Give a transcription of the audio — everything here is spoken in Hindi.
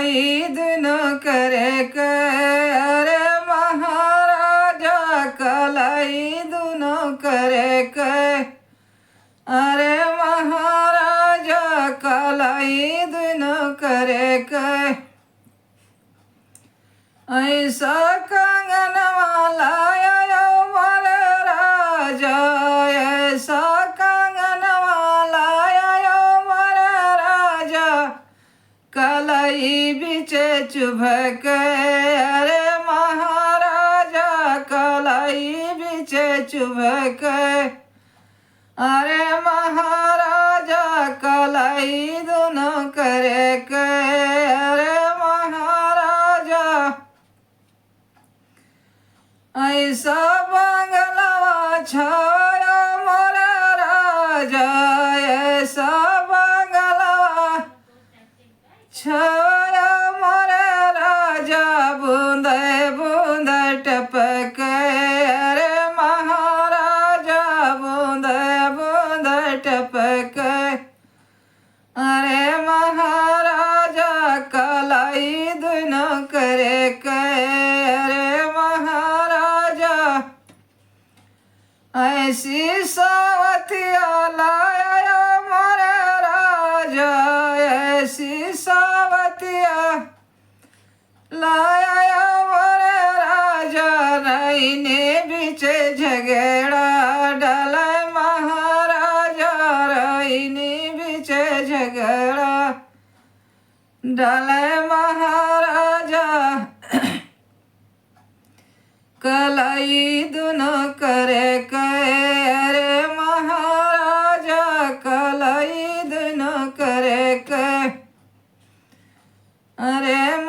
कलाई दोनों करे के, अरे महाराजा कलाई दोनों करे के, अरे महाराजा कलाई दोनों करे के। ऐसा कंगन वाला मोर राजा, ऐसा कंगन वाला मोर राजा, कलाई बिचे चुभ के, अरे महाराजा कलाई बिचे चुभ के, अरे महाराजा कलाई दोनों करे के, अरे महाराजा ऐसा बंगलवा छाया मोर राजा, ऐसा बंगलवा छाया मोर राजा, बूंदे बूंदे टपके, अरे महाराजा बूंदे बूंदे टपके, अरे महाराजा कलाई दोनों करे के, अरे महाराजा ऐसी सावतिया लाया मोर राजा, ऐसी सावतिया लाया मोर राजा, रईने बीचे झगड़ा डाले महाराजा, रईने बीचे झगड़ा डाले महाराजा, कलाई दोनों करे के, अरे महाराजा कलाई दोनों करे के, अरे